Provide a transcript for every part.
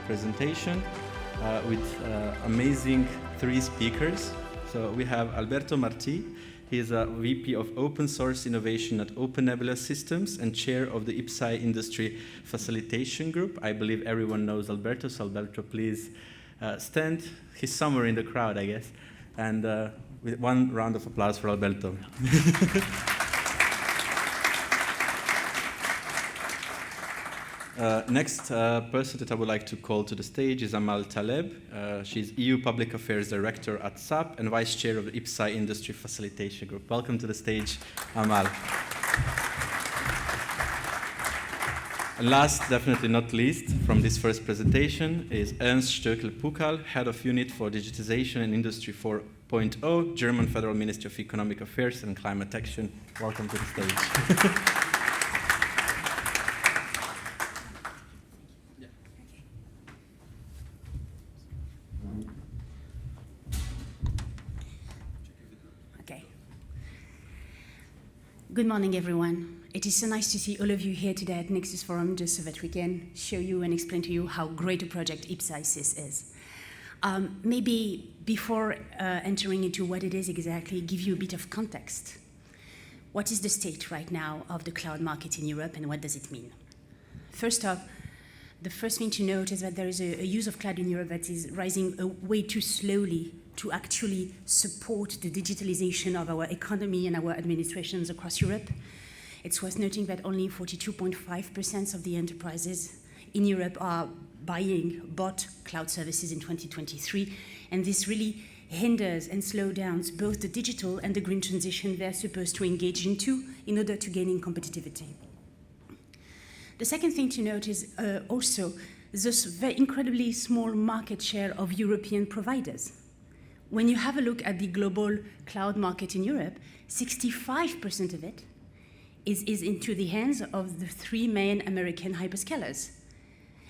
presentation with amazing 3 speakers. So we have Alberto Marti. He is a VP of Open Source Innovation at Open Nebula Systems and Chair of the IPCEI Industry Facilitation Group. I believe everyone knows Alberto, so Alberto, please stand. He's somewhere in the crowd, I guess. And with one round of applause for Alberto. Next person that I would like to call to the stage is Amal Taleb. She's EU Public Affairs Director at SAP and Vice Chair of the IPCEI Industry Facilitation Group. Welcome to the stage, Amal. And last, definitely not least, from this first presentation is Ernst Stöckel-Pukal, Head of Unit for Digitization and Industry 4.0, German Federal Ministry of Economic Affairs and Climate Action. Welcome to the stage. Good morning, everyone. It is so nice to see all of you here today at Nexus Forum, just so that we can show you and explain to you how great a project IPCEI-CIS is. Maybe before entering into what it is exactly, give you a bit of context. What is the state right now of the cloud market in Europe, and what does it mean? First off, the first thing to note is that there is a use of cloud in Europe that is rising way too slowly to actually support the digitalization of our economy and our administrations across Europe. It's worth noting that only 42.5% of the enterprises in Europe bought cloud services in 2023, and this really hinders and slows down both the digital and the green transition they're supposed to engage into in order to gain in competitivity. The second thing to note is also this very incredibly small market share of European providers. When you have a look at the global cloud market in Europe, 65% of it is into the hands of the 3 main American hyperscalers.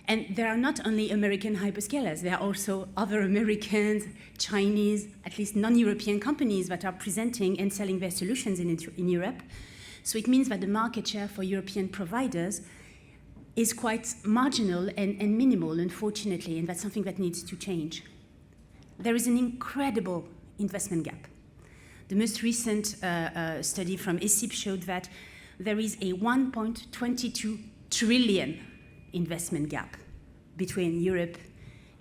And there are not only American hyperscalers, there are also other Americans, Chinese, at least non-European companies that are presenting and selling their solutions in Europe. So it means that the market share for European providers is quite marginal and minimal, unfortunately, and that's something that needs to change. There is an incredible investment gap. The most recent study from IPCEI showed that there is a 1.22 trillion investment gap between Europe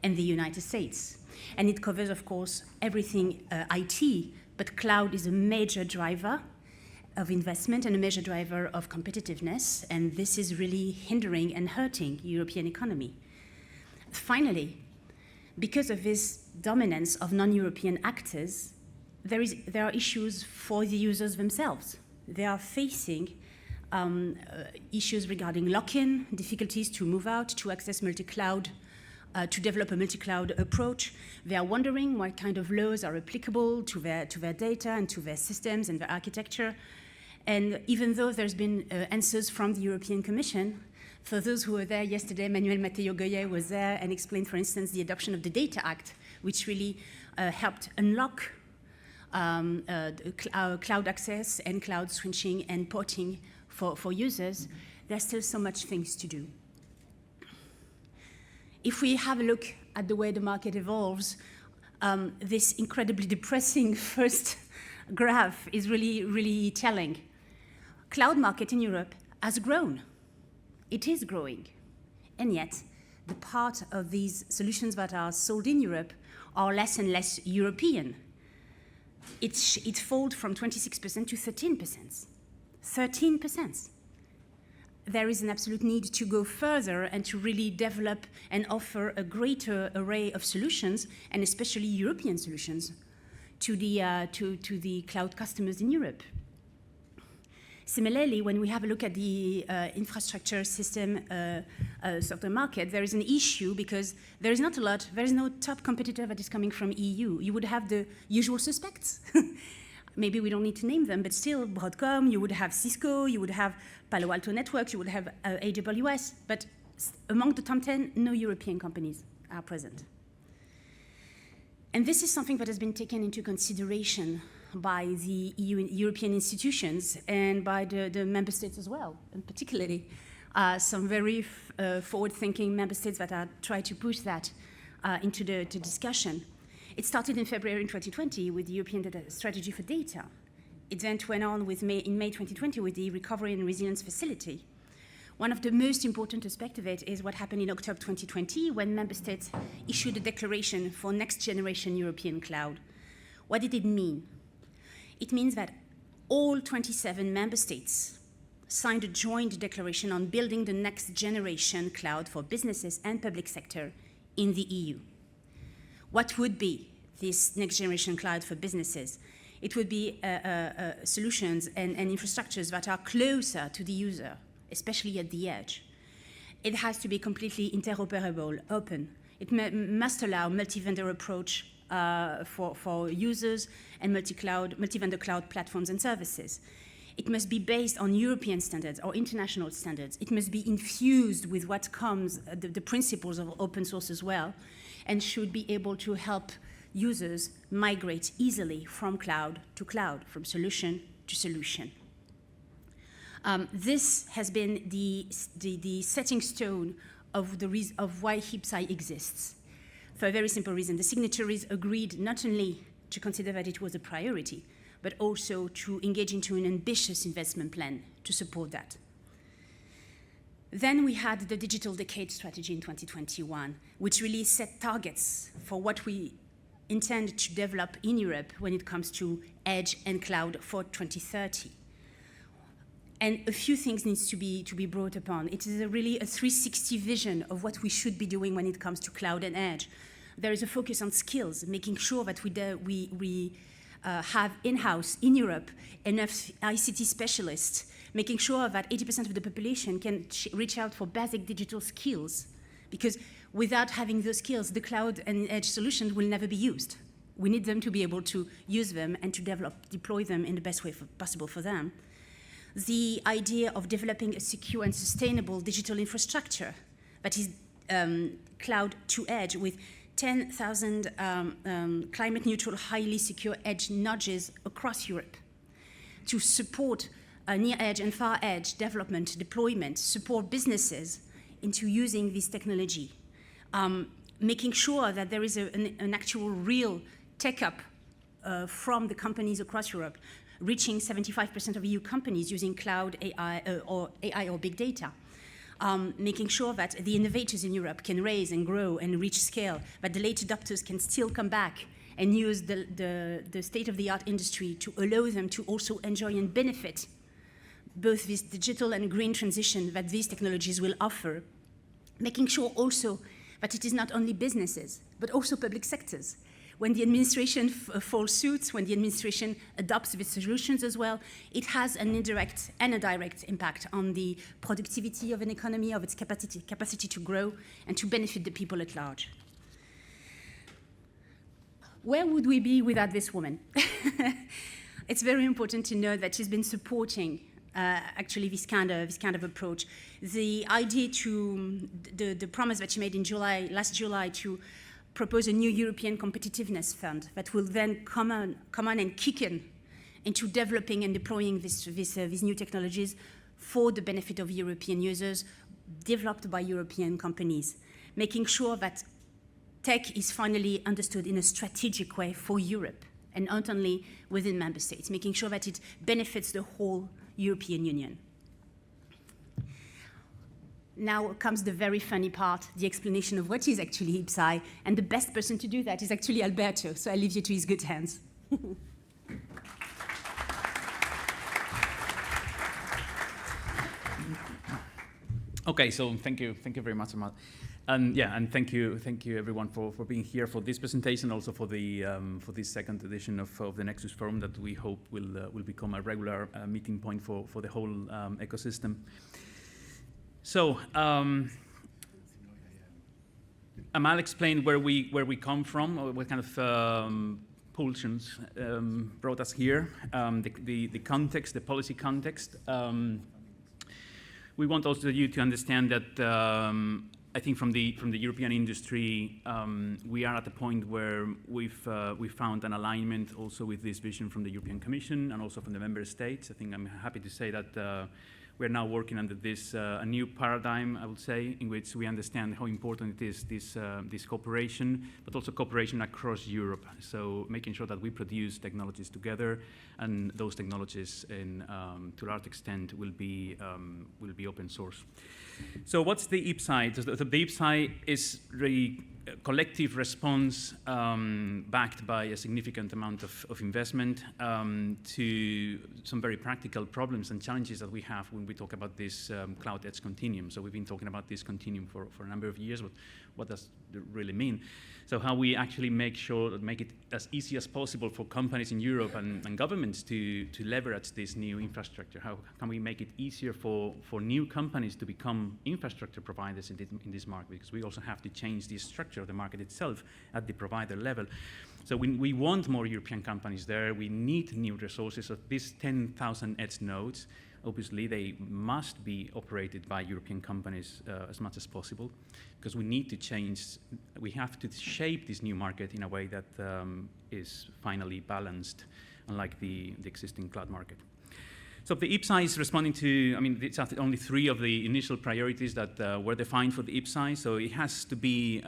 and the United States. And it covers, of course, everything IT, but cloud is a major driver of investment and a major driver of competitiveness, and this is really hindering and hurting European economy. Finally, because of this dominance of non-European actors, there are issues for the users themselves. They are facing issues regarding lock-in, difficulties to move out, to access multi-cloud, to develop a multi-cloud approach. They are wondering what kind of laws are applicable to their data and to their systems and their architecture. And even though there's been answers from the European Commission, for those who were there yesterday, Manuel Mateo Goyer was there and explained, for instance, the adoption of the Data Act, which really helped unlock cloud access and cloud switching and porting for users. There's still so much things to do. If we have a look at the way the market evolves, this incredibly depressing first graph is really, really telling. Cloud market in Europe has grown. It is growing, and yet the part of these solutions that are sold in Europe are less and less European. It falls from 26% to 13%. 13%. There is an absolute need to go further and to really develop and offer a greater array of solutions, and especially European solutions, to the cloud customers in Europe. Similarly, when we have a look at the infrastructure system sort of market, there is an issue because there is no top competitor that is coming from EU. You would have the usual suspects. Maybe we don't need to name them, but still, Broadcom, you would have Cisco, you would have Palo Alto Networks, you would have AWS, but among the top 10, no European companies are present. And this is something that has been taken into consideration by the European institutions and by the member states as well, and particularly some very forward-thinking member states that are trying to push that into the discussion. It started in February 2020 with the European Data Strategy for Data. It then went on with in May 2020 with the Recovery and Resilience Facility. One of the most important aspects of it is what happened in October 2020 when member states issued a declaration for next generation European cloud. What did it mean? It means that all 27 member states signed a joint declaration on building the next generation cloud for businesses and public sector in the EU. What would be this next generation cloud for businesses? It would be solutions and infrastructures that are closer to the user, especially at the edge. It has to be completely interoperable, open. It must allow multi-vendor approach for users and multi-vendor cloud platforms and services. It must be based on European standards or international standards. It must be infused with what comes, the principles of open source as well, and should be able to help users migrate easily from cloud to cloud, from solution to solution. This has been the setting stone of why IPCEI exists. For a very simple reason, the signatories agreed not only to consider that it was a priority, but also to engage into an ambitious investment plan to support that. Then we had the Digital Decade Strategy in 2021, which really set targets for what we intend to develop in Europe when it comes to edge and cloud for 2030. And a few things needs to be brought upon. It is really a 360 vision of what we should be doing when it comes to cloud and edge. There is a focus on skills, making sure that we have in-house, in Europe, enough ICT specialists, making sure that 80% of the population can reach out for basic digital skills. Because without having those skills, the cloud and edge solutions will never be used. We need them to be able to use them and to deploy them in the best way possible for them. The idea of developing a secure and sustainable digital infrastructure that is cloud to edge with 10,000 climate neutral, highly secure edge nudges across Europe to support near edge and far edge development, deployment, support businesses into using this technology, making sure that there is an actual real take-up from the companies across Europe, reaching 75% of EU companies using cloud, AI or big data. Making sure that the innovators in Europe can raise and grow and reach scale, but the late adopters can still come back and use the state-of-the-art industry to allow them to also enjoy and benefit both this digital and green transition that these technologies will offer. Making sure also that it is not only businesses, but also public sectors. When the administration follows suit, when the administration adopts these solutions as well, it has an indirect and a direct impact on the productivity of an economy, of its capacity to grow and to benefit the people at large. Where would we be without this woman? It's very important to know that she's been supporting actually this kind of approach. The idea the promise that she made in last July to propose a new European competitiveness fund that will then come on and kick in into developing and deploying these new technologies for the benefit of European users, developed by European companies, making sure that tech is finally understood in a strategic way for Europe and not only within member states, making sure that it benefits the whole European Union. Now comes the very funny part, the explanation of what is actually IPCEI, and the best person to do that is actually Alberto, so I leave you to his good hands. Okay, so thank you very much, Amal. And yeah, and thank you everyone for being here for this presentation, also for this second edition of the Nexus Forum that we hope will become a regular meeting point for the whole ecosystem. So Amal explained where we come from, or what kind of pulsions brought us here, the context, the policy context. We want also you to understand that I think from the European industry, we are at the point where we've found an alignment also with this vision from the European Commission and also from the member states. I think I'm happy to say that we're now working under this a new paradigm, I would say, in which we understand how important it is, this cooperation, but also cooperation across Europe. So making sure that we produce technologies together, and those technologies, to a large extent, will be open source. So what's the IPCEI? The IPCEI is the collective response backed by a significant amount of investment to some very practical problems and challenges that we have when we talk about this cloud edge continuum. So we've been talking about this continuum for a number of years, but what does it really mean? So how we actually make it as easy as possible for companies in Europe and governments to leverage this new infrastructure? How can we make it easier for new companies to become infrastructure providers in this market? Because we also have to change the structure of the market itself at the provider level. So we want more European companies there. We need new resources. So these 10,000 edge nodes, obviously, they must be operated by European companies as much as possible, because we need to change, we have to shape this new market in a way that is finally balanced, unlike the existing cloud market. So the IPCEI is responding to, it's only 3 of the initial priorities that were defined for the IPCEI. So it has to be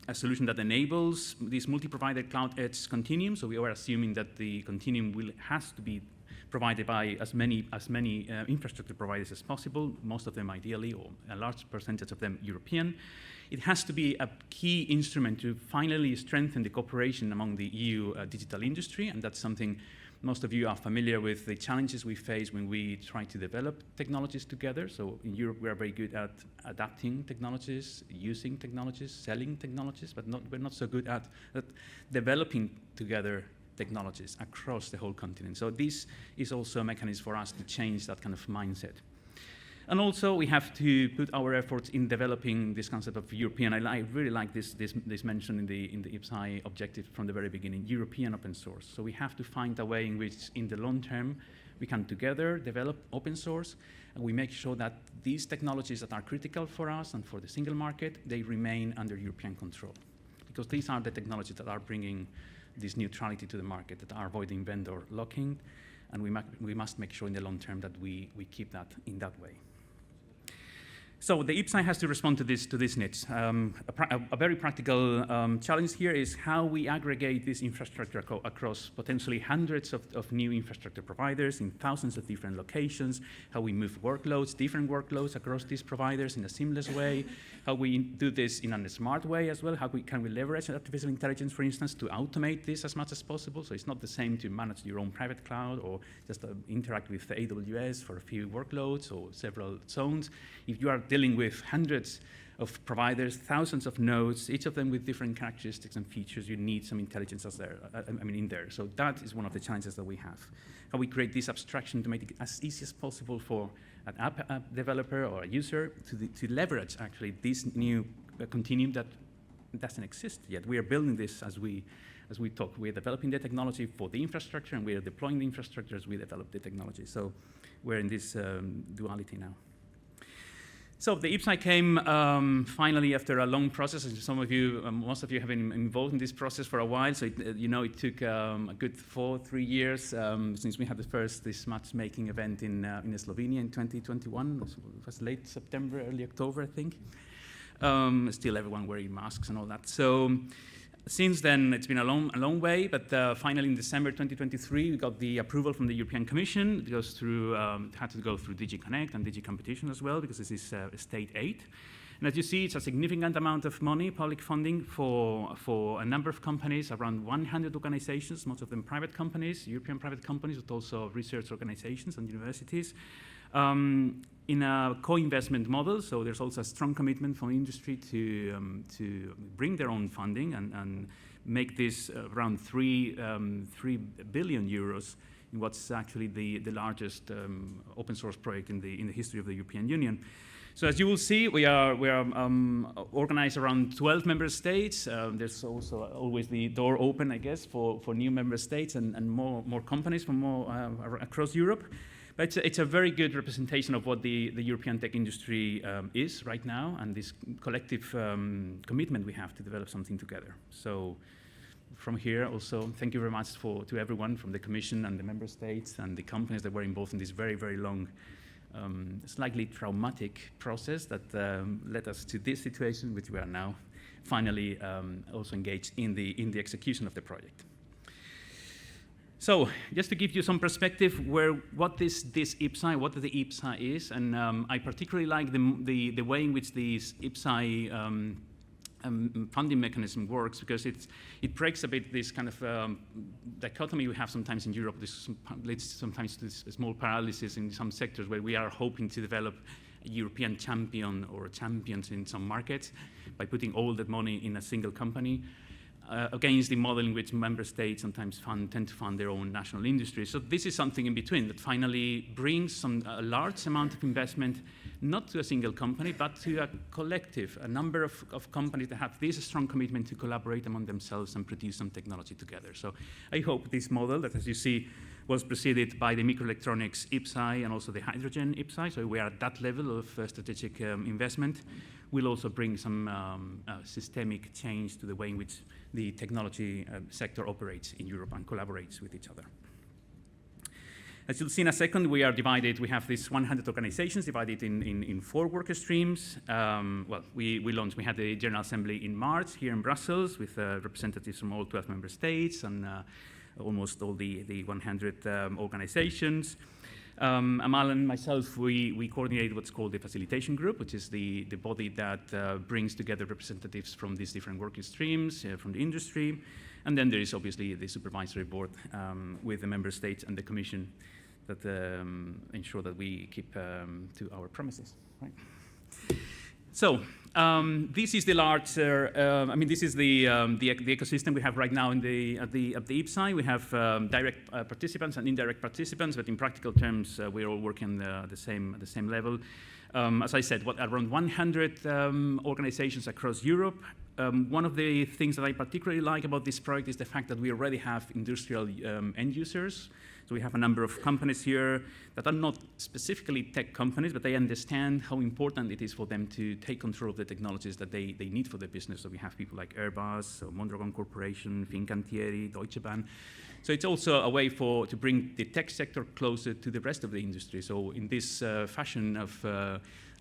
a solution that enables this multi-provider cloud edge continuum. So we are assuming that the continuum has to be provided by as many infrastructure providers as possible, most of them ideally, or a large percentage of them European. It has to be a key instrument to finally strengthen the cooperation among the EU digital industry, and that's something most of you are familiar with, the challenges we face when we try to develop technologies together. So in Europe, we are very good at adapting technologies, using technologies, selling technologies, but we're not so good at developing together technologies across the whole continent. So this is also a mechanism for us to change that kind of mindset. And also, we have to put our efforts in developing this concept of European. I really like this mention in the IPCEI objective from the very beginning, European open source. So we have to find a way in which, in the long term, we can together develop open source, and we make sure that these technologies that are critical for us and for the single market, they remain under European control. Because these are the technologies that are bringing this neutrality to the market, that are avoiding vendor locking, and we must make sure in the long term that we keep that in that way. So the IPCEI has to respond to this needs. A very practical challenge here is how we aggregate this infrastructure across potentially hundreds of new infrastructure providers in thousands of different locations, how we move different workloads across these providers in a seamless way, how we do this in a smart way as well, how can we leverage artificial intelligence, for instance, to automate this as much as possible. So it's not the same to manage your own private cloud or just interact with the AWS for a few workloads or several zones. If you are dealing with hundreds of providers, thousands of nodes, each of them with different characteristics and features, you need some intelligence in there. So that is one of the challenges that we have. How we create this abstraction to make it as easy as possible for an app developer or a user to leverage actually this new continuum that doesn't exist yet. We are building this as we talk. We are developing the technology for the infrastructure, and we are deploying the infrastructure as we develop the technology. So we're in this duality now. So the IPCEI came finally after a long process. Most of you have been involved in this process for a while. So it took a good 3 years since we had this matchmaking event in Slovenia in 2021. It was late September, early October, I think. Still everyone wearing masks and all that. So since then, it's been a long way, but finally in December 2023, we got the approval from the European Commission. It had to go through DG CNECT and DG Competition as well, because this is state aid. And as you see, it's a significant amount of money, public funding for a number of companies, around 100 organizations, most of them private companies, European private companies, but also research organizations and universities, in a co-investment model. So there's also a strong commitment from industry to bring their own funding and make this around 3 billion euros in what's actually the largest open source project in the history of the European Union. So as you will see, we are organized around 12 member states. There's also always the door open, I guess, for new member states and more companies from across Europe. But it's a very good representation of what the European tech industry is right now, and this collective commitment we have to develop something together. So from here also, thank you very much to everyone from the Commission and the member states and the companies that were involved in this very, very long slightly traumatic process that led us to this situation, which we are now finally also engaged in the execution of the project. So, just to give you some perspective, what is this IPCEI, what the IPCEI is, and I particularly like the way in which this IPCEI funding mechanism works, because it breaks a bit this kind of dichotomy we have sometimes in Europe. This leads sometimes to this small paralysis in some sectors where we are hoping to develop a European champion or champions in some markets by putting all that money in a single company. Against the model in which member states sometimes tend to fund their own national industry. So this is something in between that finally brings a large amount of investment, not to a single company, but to a collective, a number of companies that have this strong commitment to collaborate among themselves and produce some technology together. So I hope this model that, as you see, was preceded by the microelectronics IPCEI and also the hydrogen IPCEI, so we are at that level of strategic investment, will also bring some systemic change to the way in which the technology sector operates in Europe and collaborates with each other. As you'll see in a second, we are divided. We have these 100 organizations divided in 4 work streams. Well, we had the General Assembly in March here in Brussels with representatives from all 12 member states and almost all the 100 organizations. Amal and myself, we coordinate what's called the facilitation group, which is the body that brings together representatives from these different working streams, from the industry. And then there is obviously the supervisory board with the member states and the commission that ensure that we keep to our promises. Right? So this is the larger, this is the ecosystem we have right now at the IPCEI. We have direct participants and indirect participants, but in practical terms, we're all working the same level. As I said, around 100 organizations across Europe. One of the things that I particularly like about this project is the fact that we already have industrial end users. So we have a number of companies here that are not specifically tech companies, but they understand how important it is for them to take control of the technologies that they need for their business. So we have people like Airbus, so Mondragon Corporation, Fincantieri, Deutsche Bahn. So it's also a way to bring the tech sector closer to the rest of the industry. So in this fashion of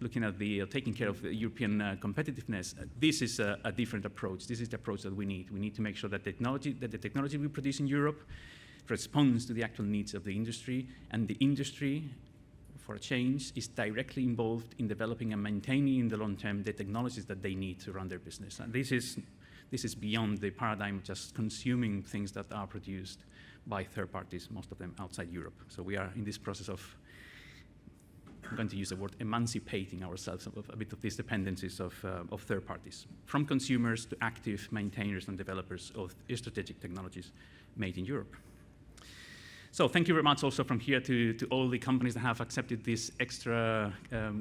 looking at taking care of the European competitiveness, this is a different approach. This is the approach that we need. We need to make sure that the technology we produce in Europe responds to the actual needs of the industry, and the industry, for a change, is directly involved in developing and maintaining in the long term the technologies that they need to run their business. And this is beyond the paradigm of just consuming things that are produced by third parties, most of them outside Europe. So we are in this process of, I'm going to use the word, emancipating ourselves of a bit of these dependencies of third parties, from consumers to active maintainers and developers of strategic technologies made in Europe. So thank you very much also from here to all the companies that have accepted this extra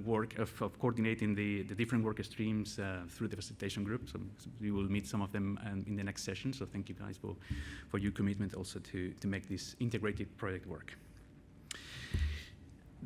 work of coordinating the different work streams through the facilitation group. So we will meet some of them in the next session. So thank you guys for your commitment also to make this integrated project work.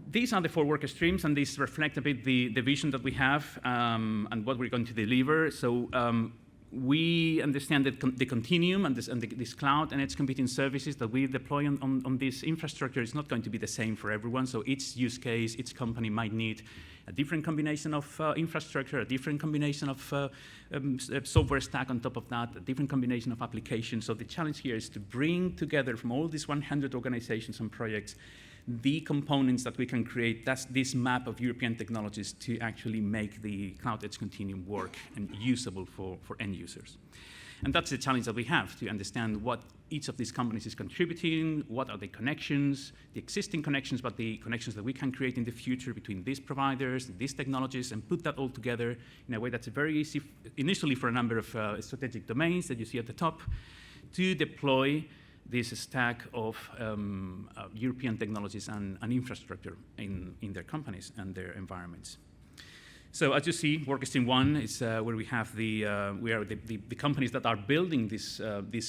These are the 4 work streams, and these reflect a bit the vision that we have and what we're going to deliver. So we understand that the continuum and this cloud and its competing services that we deploy on this infrastructure is not going to be the same for everyone. So each use case, each company might need a different combination of infrastructure, a different combination of software stack on top of that, a different combination of applications. So the challenge here is to bring together from all these 100 organizations and projects the components that we can create, that's this map of European technologies to actually make the cloud edge continuum work and usable for end users. And that's the challenge that we have, to understand what each of these companies is contributing, what are the connections, the existing connections, but the connections that we can create in the future between these providers, these technologies, and put that all together in a way that's very easy, initially for a number of strategic domains that you see at the top, to deploy this stack of European technologies and infrastructure in their companies and their environments. So as you see, work stream 1 is where we have the companies that are building this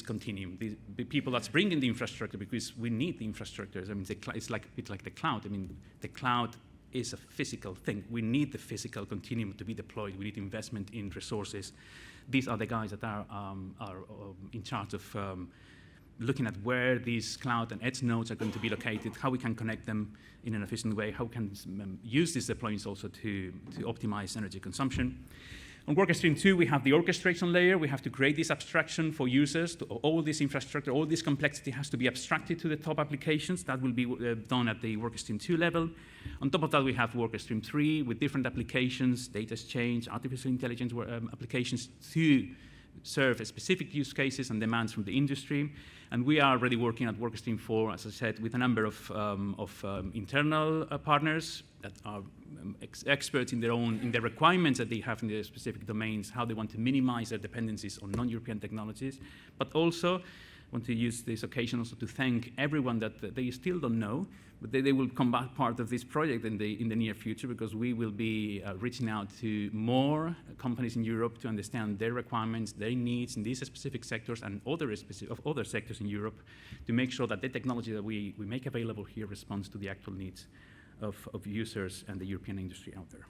continuum, the people that's bringing the infrastructure, because we need the infrastructure. I mean, it's like a bit like the cloud. I mean, the cloud is a physical thing. We need the physical continuum to be deployed. We need investment in resources. These are the guys that are in charge of looking at where these cloud and edge nodes are going to be located, how we can connect them in an efficient way, how we can use these deployments also to optimize energy consumption. On workstream 2, we have the orchestration layer. We have to create this abstraction for users. All this infrastructure, all this complexity has to be abstracted to the top applications. That will be done at the workstream 2 level. On top of that, we have workstream 3 with different applications, data exchange, artificial intelligence applications to serve specific use cases and demands from the industry. And we are already working at workstream 4, as I said, with a number of internal partners that are experts in their requirements that they have in their specific domains, how they want to minimize their dependencies on non-European technologies, but also want to use this occasion also to thank everyone that they still don't know, but they will come back part of this project in the near future, because we will be reaching out to more companies in Europe to understand their requirements, their needs in these specific sectors and other sectors in Europe, to make sure that the technology that we make available here responds to the actual needs of users and the European industry out there.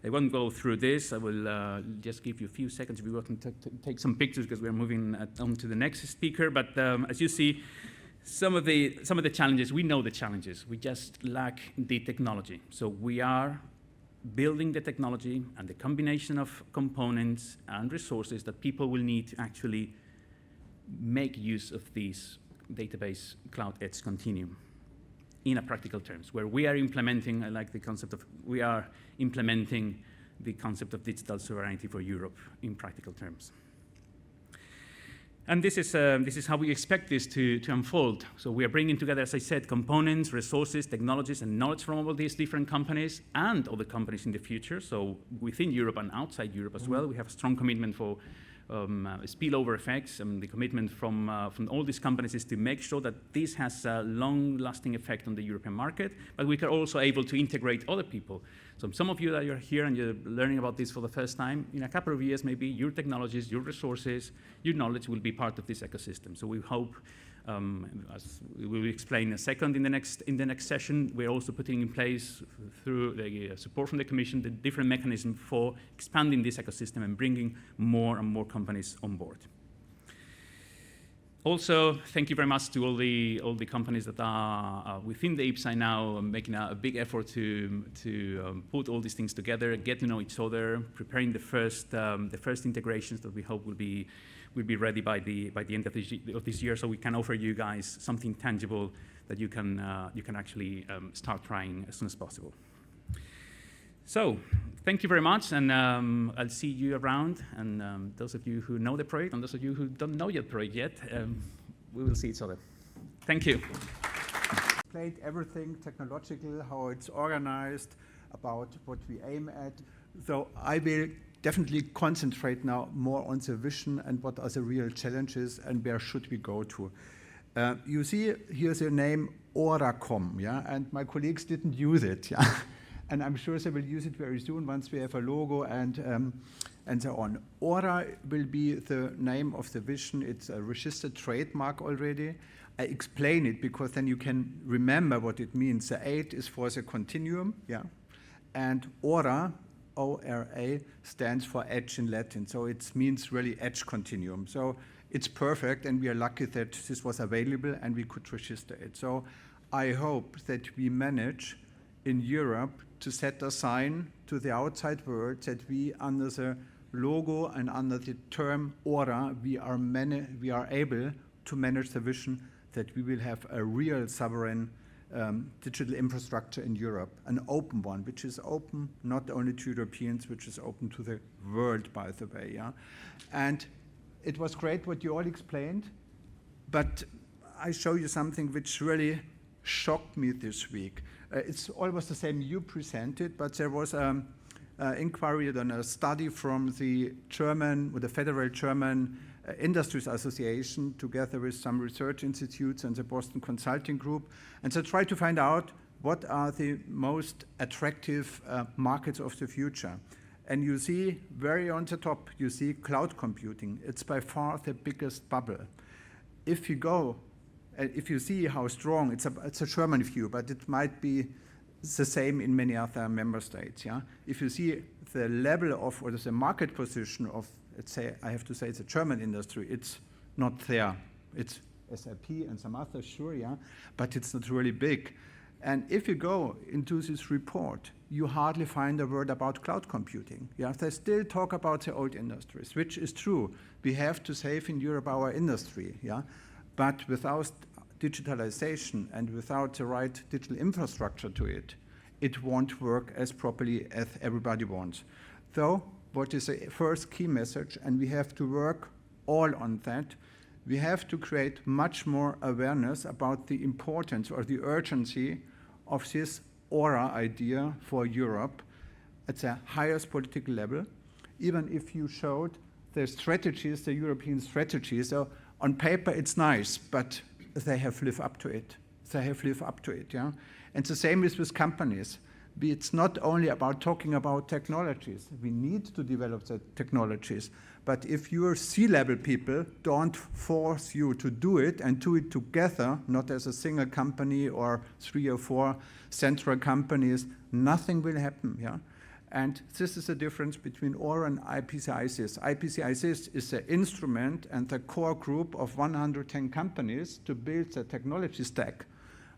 I won't go through this. I will just give you a few seconds if you want to take some pictures, because we're moving on to the next speaker. But as you see, some of the challenges, we know the challenges. We just lack the technology. So we are building the technology and the combination of components and resources that people will need to actually make use of these database cloud edge continuum in a practical terms, where we are implementing, I like the concept of, we are implementing the concept of digital sovereignty for Europe in practical terms. And this is how we expect this to unfold. So we are bringing together, as I said, components, resources, technologies, and knowledge from all these different companies and other companies in the future. So within Europe and outside Europe as well, we have a strong commitment for spillover effects, and the commitment from all these companies is to make sure that this has a long-lasting effect on the European market, but we are also able to integrate other people. So some of you that are here and you're learning about this for the first time, in a couple of years maybe your technologies, your resources, your knowledge will be part of this ecosystem. So we hope, as we will explain in a second in the next session, we're also putting in place, through the support from the Commission, the different mechanism for expanding this ecosystem and bringing more and more companies on board. Also, thank you very much to all the companies that are within the IPCEI now, making a big effort to put all these things together, get to know each other, preparing the first integrations that we hope will be ready by the end of this year, so we can offer you guys something tangible that you can actually start trying as soon as possible. So, thank you very much, and I'll see you around. And those of you who know the project, and those of you who don't know the project yet, we will see each other. Thank you. Explained everything technological, how it's organized, about what we aim at. So I will definitely concentrate now more on the vision and what are the real challenges and where should we go to. You see here's the name Oracom, yeah, and my colleagues didn't use it, yeah. And I'm sure they will use it very soon once we have a logo and so on. Ora will be the name of the vision. It's a registered trademark already. I explain it because then you can remember what it means. The 8 is for the continuum, yeah, and Ora, O-R-A, stands for edge in Latin. So it means really edge continuum. So it's perfect, and we are lucky that this was available and we could register it. So I hope that we manage in Europe to set a sign to the outside world that we, under the logo and under the term Ora, we are able to manage the vision that we will have a real sovereign digital infrastructure in Europe, an open one, which is open not only to Europeans, which is open to the world, by the way. Yeah? And it was great what you all explained, but I show you something which really shocked me this week. It's almost the same you presented, but there was an inquiry on a study from the German, or the Federal German Industries Association, together with some research institutes and the Boston Consulting Group, and they tried to find out what are the most attractive markets of the future. And you see, very on the top, you see cloud computing. It's by far the biggest bubble. If you go, if you see how strong, it's a German view, but it might be the same in many other member states. Yeah? If you see the level of, or the market position of, let's say, I have to say the German industry, it's not there. It's SAP and some others, sure, yeah, but it's not really big. And if you go into this report, you hardly find a word about cloud computing. Yeah, they still talk about the old industries, which is true. We have to save in Europe our industry, yeah, but without digitalization and without the right digital infrastructure to it, it won't work as properly as everybody wants. So what is the first key message, and we have to work all on that, we have to create much more awareness about the importance or the urgency of this aura idea for Europe at the highest political level. Even if you showed the strategies, the European strategies, so on paper it's nice, but they have lived up to it. They have lived up to it, yeah? And the same is with companies. It's not only about talking about technologies. We need to develop the technologies. But if your C-level people don't force you to do it and do it together, not as a single company or 3 or 4 central companies, nothing will happen, yeah? And this is the difference between ORA and IPCEI-CIS. IPCEI-CIS is the instrument and the core group of 110 companies to build the technology stack.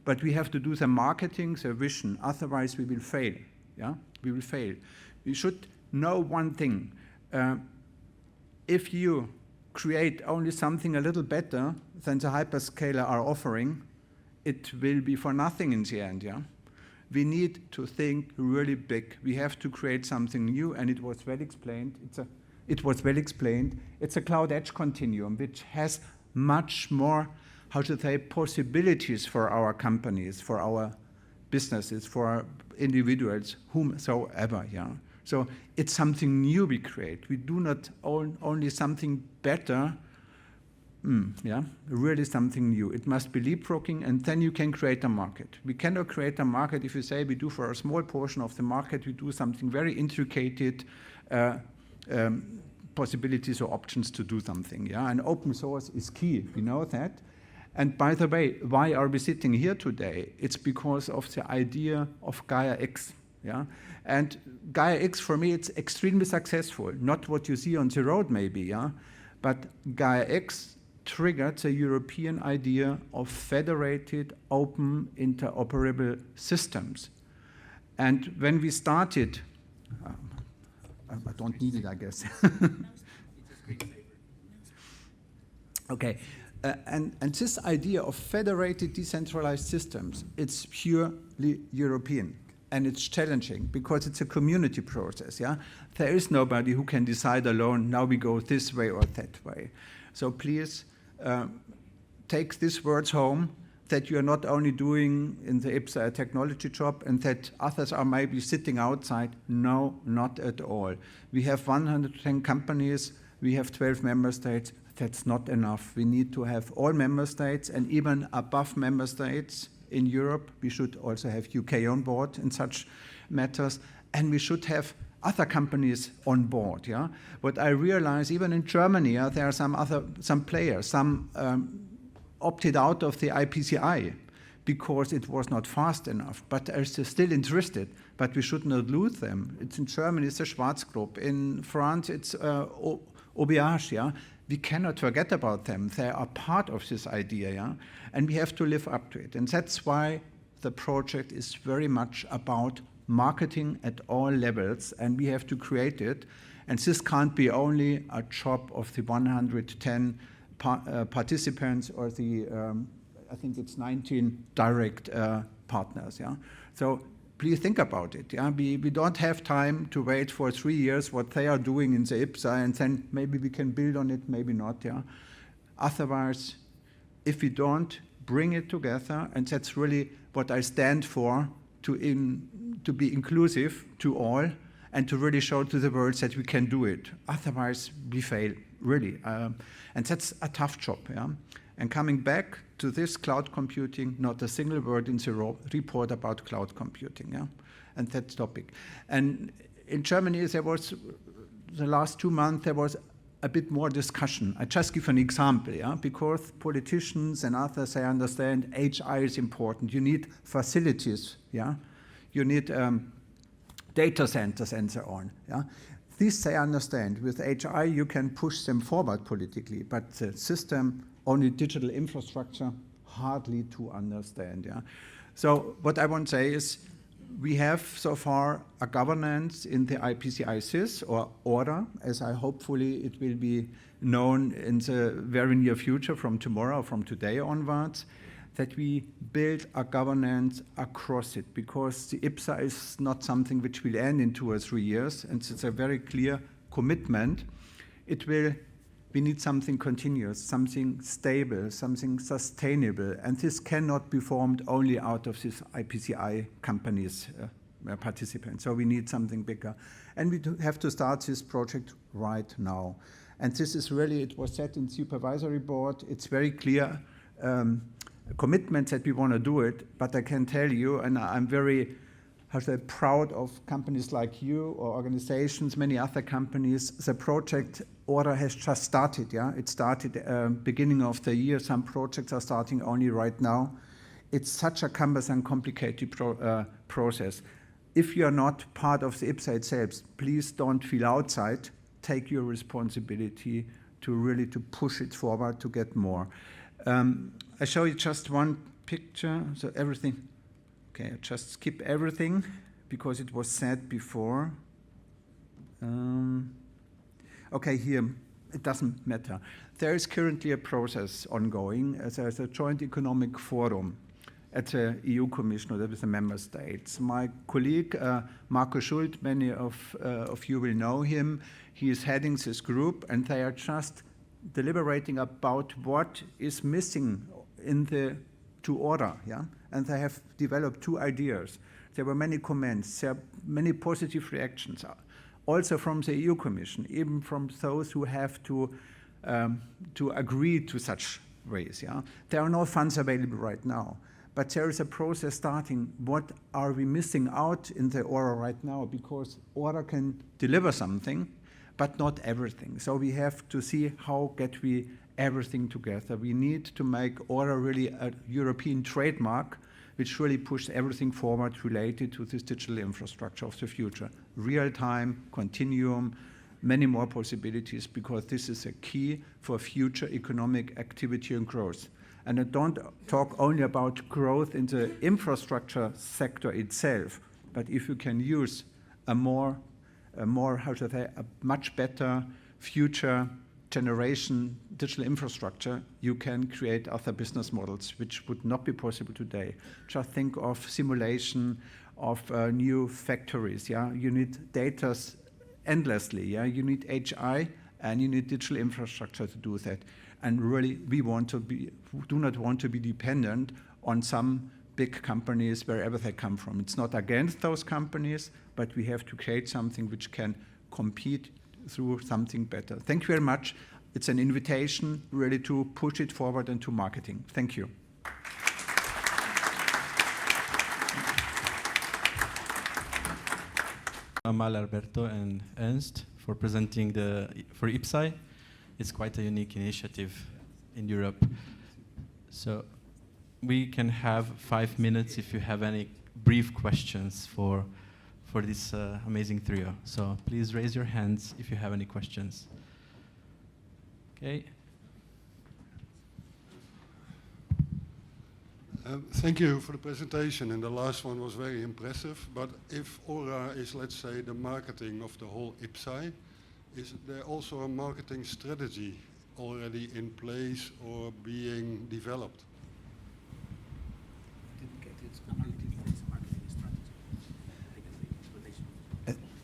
But we have to do the marketing, the vision, otherwise we will fail, yeah? We will fail. We should know one thing. If you create only something a little better than the hyperscaler are offering, it will be for nothing in the end, yeah? We need to think really big. We have to create something new, and it was well explained. It's a cloud edge continuum, which has much more, how should I say, possibilities for our companies, for our businesses, for individuals, whomsoever, yeah. So it's something new we create. We do not own only something better, yeah, really something new. It must be leapfrogging, and then you can create a market. We cannot create a market if you say we do for a small portion of the market, we do something very intricate possibilities or options to do something, yeah. And open source is key, we know that. And by the way, why are we sitting here today? It's because of the idea of Gaia X, yeah. And Gaia X, for me, it's extremely successful. Not what you see on the road, maybe, yeah. But Gaia X triggered the European idea of federated, open, interoperable systems. And when we started, I don't need it, I guess. Okay, and this idea of federated, decentralized systems, it's purely European. And it's challenging because it's a community process, yeah? There is nobody who can decide alone, now we go this way or that way. So please take these words home, that you're not only doing in the IPCEI technology job and that others are maybe sitting outside. No, not at all. We have 110 companies, we have 12 member states. That's not enough. We need to have all member states and even above member states in Europe. We should also have UK on board in such matters, and we should have other companies on board, yeah. What I realize, even in Germany, there are some players, some opted out of the IPCEI because it was not fast enough, but are still interested. But we should not lose them. It's in Germany, it's the Schwarz Group. In France, it's OBH, yeah. We cannot forget about them. They are part of this idea, yeah. And we have to live up to it. And that's why the project is very much about marketing at all levels, and we have to create it. And this can't be only a job of the 110 participants or the, I think it's 19 direct partners, yeah. So please think about it, yeah. We don't have time to wait for 3 years what they are doing in the IPCEI, and then maybe we can build on it, maybe not, yeah. Otherwise, if we don't bring it together, and that's really what I stand for, to be inclusive to all and to really show to the world that we can do it. Otherwise, we fail, really. And that's a tough job, yeah? And coming back to this cloud computing, not a single word in the report about cloud computing, yeah? And that topic. And in Germany, there was, the last 2 months, there was a bit more discussion. I just give an example, yeah? Because politicians and others, they understand HI is important. You need facilities, yeah? You need data centers and so on, yeah? this they understand. With HI, you can push them forward politically, but the system, only digital infrastructure, hardly to understand. Yeah. So what I want to say is, we have so far a governance in the IPCEI-CIS, or order, as I hopefully it will be known in the very near future, from tomorrow, from today onwards, that we build a governance across it, because the IPCEI is not something which will end in 2 or 3 years, and it's a very clear commitment. We need something continuous, something stable, something sustainable, and this cannot be formed only out of these IPCEI companies, participants. So we need something bigger, and we have to start this project right now. And this is really, it was said in supervisory board, it's very clear commitment that we want to do it, but I can tell you, and I'm very proud of companies like you or organizations, many other companies. The project order has just started. Yeah, it started beginning of the year. Some projects are starting only right now. It's such a cumbersome, complicated process. If you are not part of the IPCEI itself, please don't feel outside. Take your responsibility to really to push it forward to get more. I show you just one picture. So everything. Okay, I just skip everything because it was said before. Okay, here, it doesn't matter. There is currently a process ongoing. There's a joint economic forum at the EU Commission, or with the member states. My colleague, Marco Schult, many of you will know him. He is heading this group, and they are just deliberating about what is missing in the to order, yeah? And they have developed 2 ideas. There were many comments, there are many positive reactions, also from the EU Commission, even from those who have to agree to such ways, yeah? There are no funds available right now, but there is a process starting. What are we missing out in the order right now? Because order can deliver something, but not everything. So we have to see how get we everything together. We need to make order really a European trademark, which really pushes everything forward related to this digital infrastructure of the future. Real time, continuum, many more possibilities, because this is a key for future economic activity and growth. And I don't talk only about growth in the infrastructure sector itself, but if you can use a much better future generation digital infrastructure, you can create other business models which would not be possible today. Just think of simulation of new factories. Yeah, you need data endlessly. Yeah, you need HI and you need digital infrastructure to do that. And really, we do not want to be dependent on some big companies wherever they come from. It's not against those companies, but we have to create something which can compete through something better. Thank you very much. It's an invitation really to push it forward into marketing. Thank you. Amal, Alberto, and Ernst for presenting for IPCEI. It's quite a unique initiative in Europe. So we can have 5 minutes if you have any brief questions for this amazing trio. So please raise your hands if you have any questions. Okay. Thank you for the presentation, and the last one was very impressive. But if Aura is, let's say, the marketing of the whole IPCEI, is there also a marketing strategy already in place or being developed?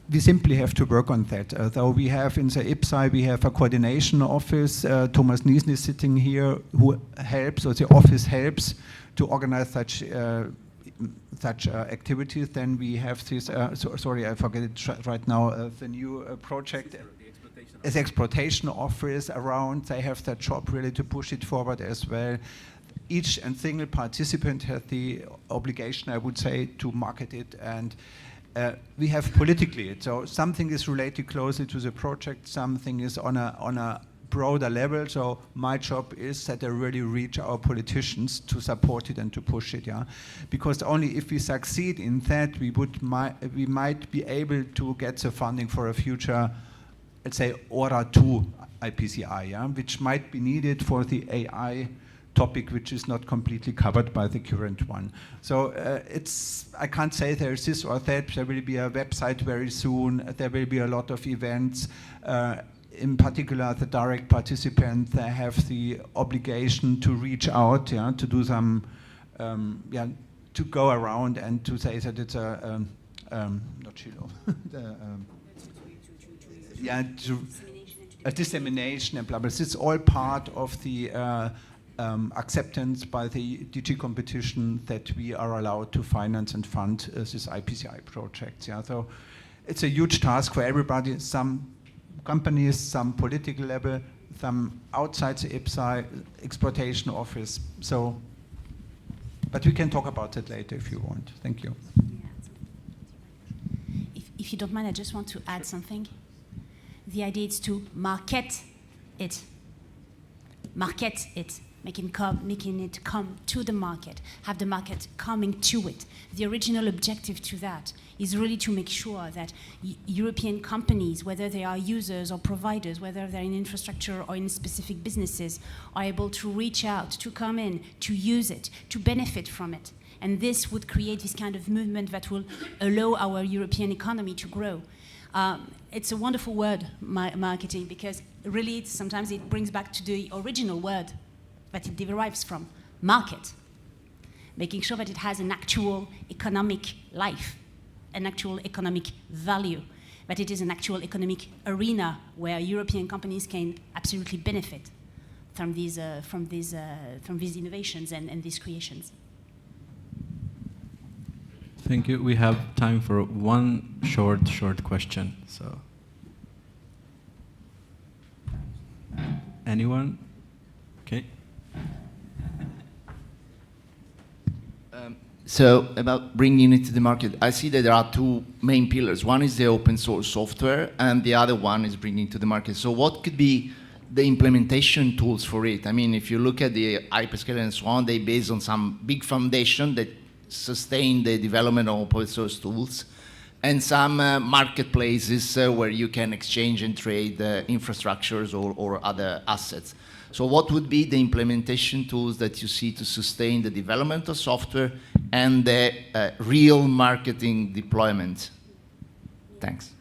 We simply have to work on that. Though we have in the IPCEI, we have a coordination office. Thomas Niesen is sitting here, who helps, or the office helps to organize such activities. Then we have this, sorry, I forget it right now, the new project. The exploitation office around. They have that job really to push it forward as well. Each and single participant has the obligation, I would say, to market it, and we have politically it. So something is related closely to the project, something is on a broader level. So my job is that I really reach our politicians to support it and to push it, yeah. Because only if we succeed in that, we might be able to get the funding for a future, let's say, ORA 2 IPCEI, yeah, which might be needed for the AI topic, which is not completely covered by the current one. So I can't say there's this or that. There will be a website very soon. There will be a lot of events. In particular, the direct participants, they have the obligation to reach out, yeah, to do some, to go around and to say that it's a dissemination and blah, blah. It's all part of the acceptance by the DG competition that we are allowed to finance and fund this IPCEI project. Yeah, so it's a huge task for everybody. Some companies, some political level, some outside the IPCEI exploitation office. So, but we can talk about that later if you want. Thank you. If you don't mind, I just want to add something. The idea is to market it. Market it. Making it come to the market, have the market coming to it. The original objective to that is really to make sure that European companies, whether they are users or providers, whether they're in infrastructure or in specific businesses, are able to reach out, to come in, to use it, to benefit from it. And this would create this kind of movement that will allow our European economy to grow. It's a wonderful word, marketing, because really sometimes it brings back to the original word that it derives from, market. Making sure that it has an actual economic life, an actual economic value, that it is an actual economic arena where European companies can absolutely benefit from these innovations and these creations. Thank you. We have time for one short question. So, anyone? Okay. So about bringing it to the market, I see that there are two main pillars. One is the open source software, and the other one is bringing to the market. So what could be the implementation tools for it? I mean, if you look at the hyperscaler and so on, they based on some big foundation that sustain the development of open source tools, and some marketplaces where you can exchange and trade infrastructures or other assets. So what would be the implementation tools that you see to sustain the development of software and the real marketing deployment? Thanks.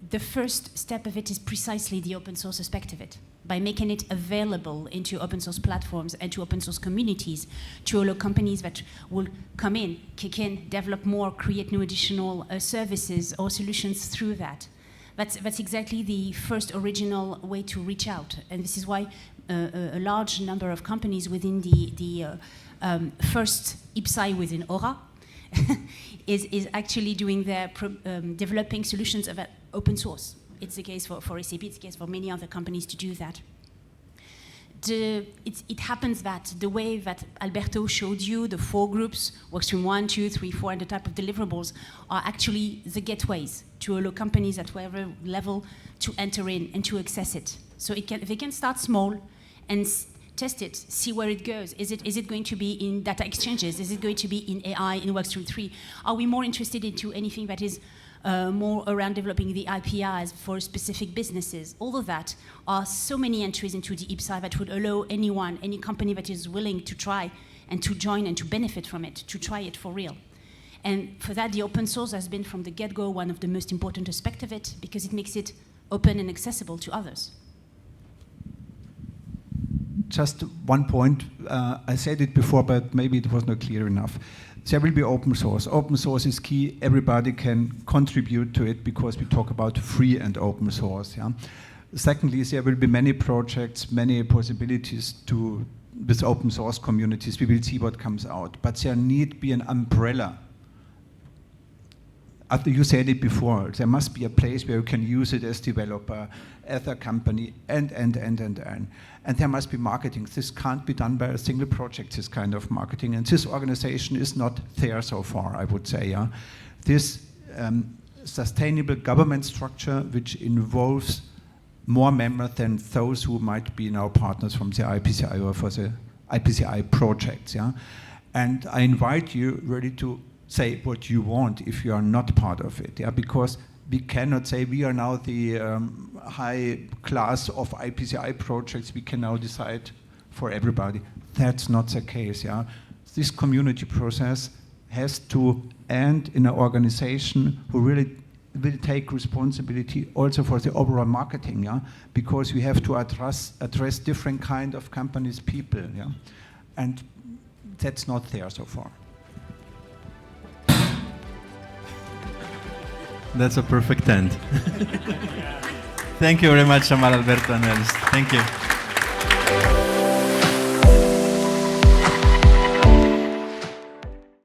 The first step of it is precisely the open source aspect of it. By making it available into open source platforms and to open source communities, to allow companies that will come in, kick in, develop more, create new additional services or solutions through that. That's exactly the first original way to reach out. And this is why a large number of companies within the first IPCEI within ORA is actually doing their developing solutions of open source. It's the case for SAP, it's the case for many other companies to do that. It happens that the way that Alberto showed you, the 4 groups, workstream 1, 2, 3, 4, and the type of deliverables are actually the gateways to allow companies at whatever level to enter in and to access it. So they can start small and test it, see where it goes. Is it going to be in data exchanges? Is it going to be in AI, in workstream 3? Are we more interested into anything that is more around developing the APIs for specific businesses? All of that are so many entries into the IPCEI that would allow anyone, any company that is willing to try and to join and to benefit from it, to try it for real. And for that, the open source has been from the get-go one of the most important aspects of it, because it makes it open and accessible to others. Just one point. I said it before, but maybe it was not clear enough. There will be open source. Open source is key. Everybody can contribute to it because we talk about free and open source. Yeah? Secondly, there will be many projects, many possibilities with open source communities. We will see what comes out. But there need be an umbrella. You said it before. There must be a place where you can use it as developer, as a company, and. And there must be marketing. This can't be done by a single project, this kind of marketing. And this organization is not there so far, I would say. Yeah? This sustainable government structure which involves more members than those who might be now partners from the IPCEI or for the IPCEI projects. Yeah? And I invite you really to say what you want if you are not part of it, yeah? Because we cannot say we are now the high class of IPCEI projects, we can now decide for everybody. That's not the case. Yeah? This community process has to end in an organization who really will take responsibility also for the overall marketing, yeah? Because we have to address different kind of companies, people, yeah? And that's not there so far. That's a perfect end. Thank you very much, Amal, Alberto, and Ernst. Thank you.